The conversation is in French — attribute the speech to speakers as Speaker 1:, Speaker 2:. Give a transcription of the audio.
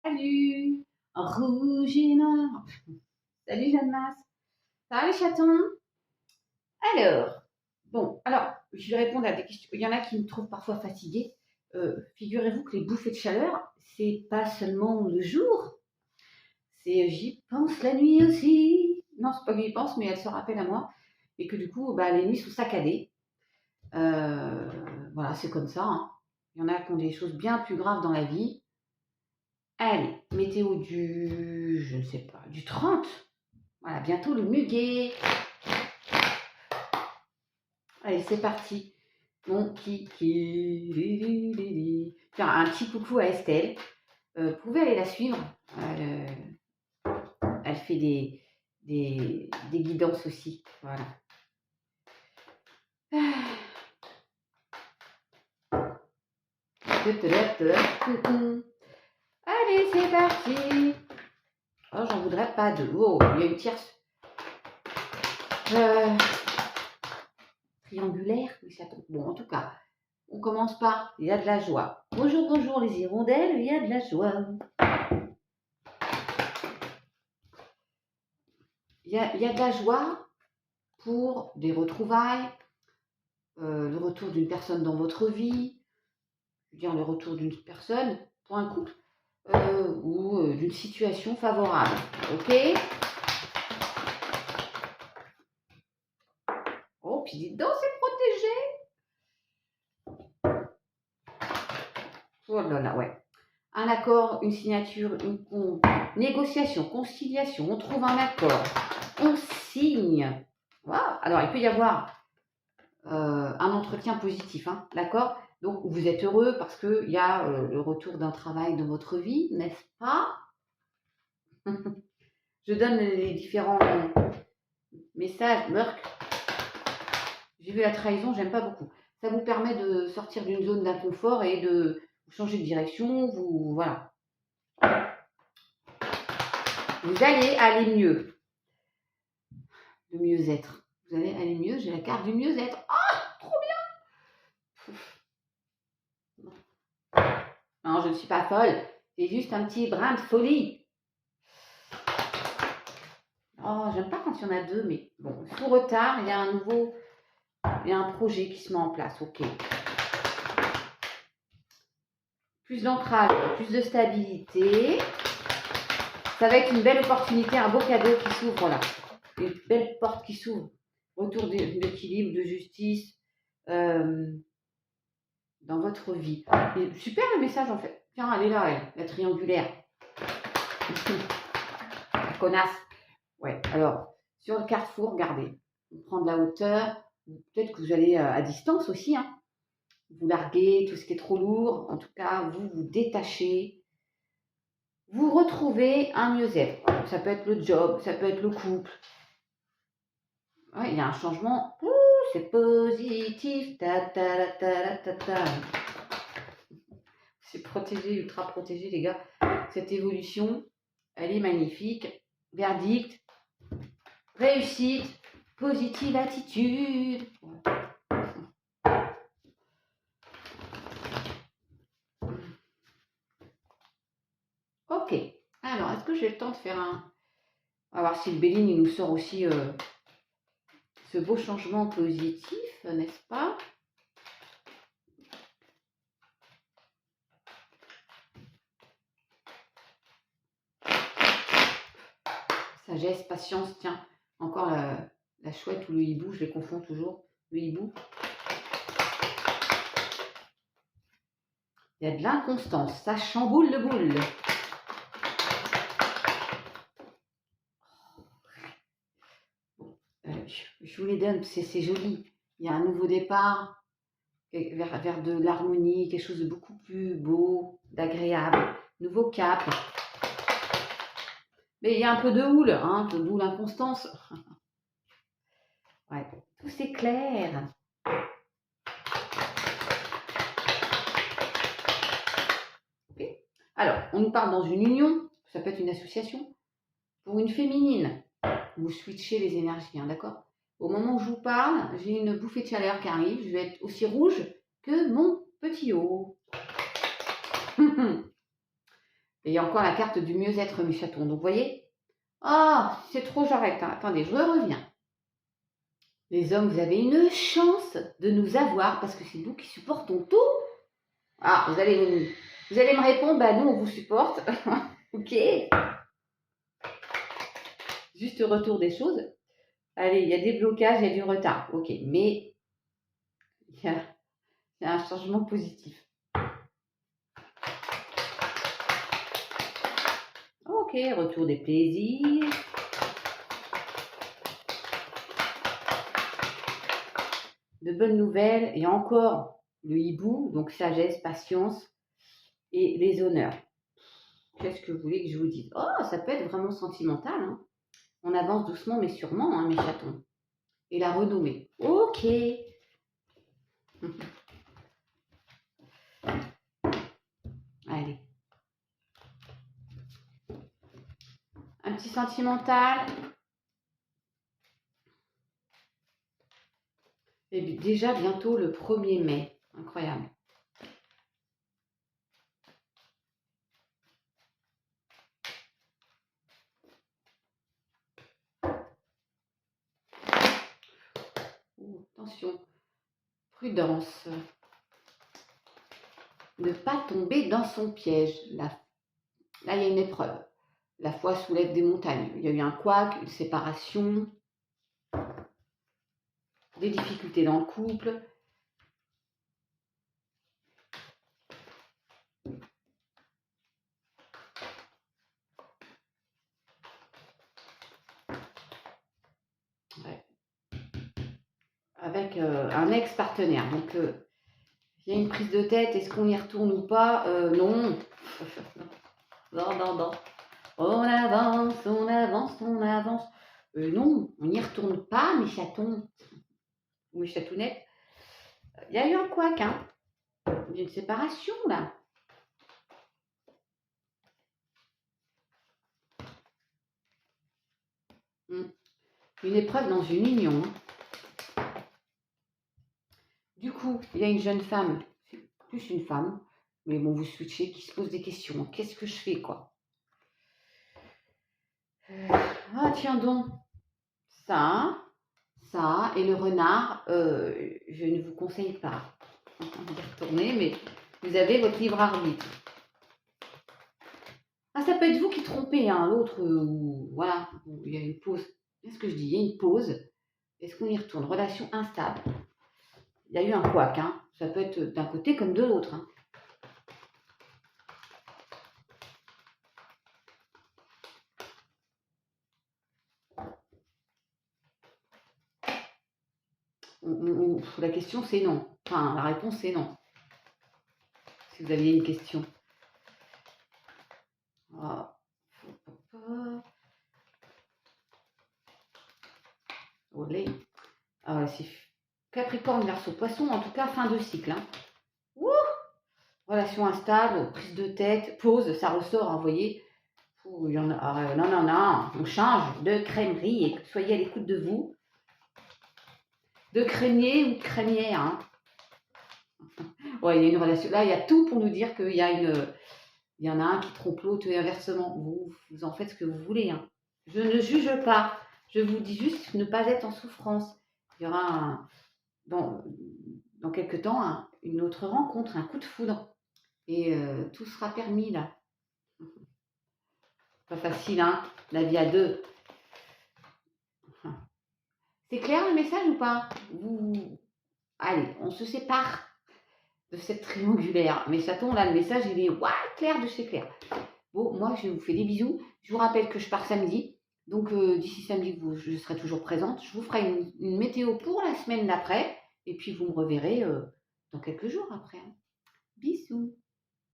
Speaker 1: Salut, rouge et noir. Salut Jeanne Masse. Ça va les chatons? Alors, je vais répondre à des questions. Il y en a qui me trouvent parfois fatiguée. Figurez-vous que les bouffées de chaleur, c'est pas seulement le jour, c'est j'y pense la nuit aussi. Non, c'est pas que j'y pense, mais elle se rappelle à moi. Et que du coup, les nuits sont saccadées. Voilà, c'est comme ça, hein. Il y en a qui ont des choses bien plus graves dans la vie. Allez, météo je ne sais pas, du 30. Voilà, bientôt le muguet. Allez, c'est parti. Mon kiki. Tiens, un petit coucou à Estelle. Vous pouvez aller la suivre. Elle fait des guidances aussi. Voilà. Allez, c'est parti. Oh, j'en voudrais pas deux. Oh, il y a une tierce. Triangulaire. Bon, en tout cas, on commence par il y a de la joie. Bonjour, bonjour les hirondelles, il y a de la joie. Il y a de la joie pour des retrouvailles, le retour d'une personne dans votre vie, je veux dire le retour d'une personne pour un couple ou d'une situation favorable. Ok? Oh, puis dites donc, c'est protégé. Oh là là, ouais. Un accord, une signature, une négociation, conciliation, on trouve un accord, on signe. Wow. Alors, il peut y avoir un entretien positif, hein, d'accord? Donc, vous êtes heureux parce qu'il y a le retour d'un travail dans votre vie, n'est-ce pas? Je donne les différents messages. Merck, j'ai vu la trahison, j'aime pas beaucoup. Ça vous permet de sortir d'une zone d'inconfort et de changer de direction, voilà. Vous allez aller mieux. De mieux-être. Vous allez aller mieux, j'ai la carte du mieux-être. Ah, trop bien! Non, je ne suis pas folle. C'est juste un petit brin de folie. Oh, j'aime pas quand il y en a deux, mais bon, sous retard, il y a un projet qui se met en place. Ok. Plus d'ancrage, plus de stabilité. Ça va être une belle opportunité, un beau cadeau qui s'ouvre là. Une belle porte qui s'ouvre. Retour d'équilibre, de justice dans votre vie. Et super le message en fait. Tiens, elle est là, elle, la triangulaire. La connasse. Ouais, alors, sur le carrefour, regardez. On prend de la hauteur. Peut-être que vous allez à distance aussi, hein. Vous larguez tout ce qui est trop lourd. En tout cas, vous vous détachez. Vous retrouvez un mieux-être. Ça peut être le job, ça peut être le couple. Ouais, il y a un changement. Ouh, c'est positif. C'est protégé, ultra protégé, les gars. Cette évolution, elle est magnifique. Verdict, réussite, positive attitude. Ok. Alors, est-ce que j'ai le temps de faire un... On va voir si le Béline, il nous sort aussi ce beau changement positif, n'est-ce pas? Sagesse, patience, tiens. Encore la chouette ou le hibou, je les confonds toujours. Le hibou. Il y a de l'inconstance, ça chamboule le boule. Je vous les donne, c'est joli. Il y a un nouveau départ vers de l'harmonie, quelque chose de beaucoup plus beau, d'agréable. Nouveau cap. Mais il y a un peu de houle, hein, d'où l'inconstance. Ouais, tout s'éclaire. Okay. Alors, on nous parle dans une union, ça peut être une association, pour une féminine. Vous switchez les énergies, hein, d'accord? Au moment où je vous parle, j'ai une bouffée de chaleur qui arrive. Je vais être aussi rouge que mon petit haut. Et il y a encore la carte du mieux-être, mes chatons. Donc, vous voyez? Ah, c'est trop, j'arrête. Hein. Attendez, je reviens. Les hommes, vous avez une chance de nous avoir parce que c'est nous qui supportons tout. Ah, vous allez me répondre, bah nous, on vous supporte. Ok. Juste retour des choses. Allez, il y a des blocages, il y a du retard. Ok, mais il y a un changement positif. Ok, retour des plaisirs. De bonnes nouvelles. Et encore le hibou, donc sagesse, patience et les honneurs. Qu'est-ce que vous voulez que je vous dise? Oh, ça peut être vraiment sentimental. Hein. On avance doucement mais sûrement, hein, mes chatons. Et la renommée. Ok. Allez. Un petit sentimental. Et déjà bientôt le 1er mai. Incroyable. Oh, attention. Prudence. Ne pas tomber dans son piège. Là, il y a une épreuve. La foi soulève des montagnes. Il y a eu un couac, une séparation, des difficultés dans le couple. Ouais. Avec un ex-partenaire. Donc, il y a une prise de tête. Est-ce qu'on y retourne ou pas? Non. Non. On avance, on avance, on avance. Non, on n'y retourne pas, mes chatons. Ou mes chatounettes. Il y a eu un couac, hein. Il y a une séparation, là. Une épreuve dans une union. Du coup, il y a une jeune femme, plus une femme, mais bon, vous switchez, qui se pose des questions. Qu'est-ce que je fais, quoi? Ah, tiens donc, ça, et le renard, je ne vous conseille pas d'y retourner, mais vous avez votre libre arbitre. Ah, ça peut être vous qui trompez, hein, l'autre, voilà, il y a une pause. Qu'est-ce que je dis? Il y a une pause. Est-ce qu'on y retourne? Relation instable. Il y a eu un couac, hein. Ça peut être d'un côté comme de l'autre. Hein. La question c'est non. Enfin, la réponse c'est non. Si vous aviez une question. Ah. Olé. Ah, c'est Capricorne, Verseau, Poisson, en tout cas fin de cycle. Hein. Ouh, relation instable, prise de tête, pause, ça ressort, hein, vous voyez. Il y en a, non, on change de crèmerie et soyez à l'écoute de vous. De crémier ou de crémière. Hein. Ouais, il y a une relation. Là, il y a tout pour nous dire qu'il y a il y en a un qui trompe l'autre et inversement. Vous en faites ce que vous voulez. Hein. Je ne juge pas. Je vous dis juste ne pas être en souffrance. Il y aura dans quelques temps une autre rencontre, un coup de foudre. Et tout sera permis là. Pas facile, hein, la vie à deux. C'est clair le message ou pas? Allez, on se sépare de cette triangulaire. Mais chatons, là, le message, il est clair de chez clair. Bon, moi, je vous fais des bisous. Je vous rappelle que je pars samedi. Donc, d'ici samedi, je serai toujours présente. Je vous ferai une météo pour la semaine d'après. Et puis, vous me reverrez dans quelques jours après. Hein. Bisous.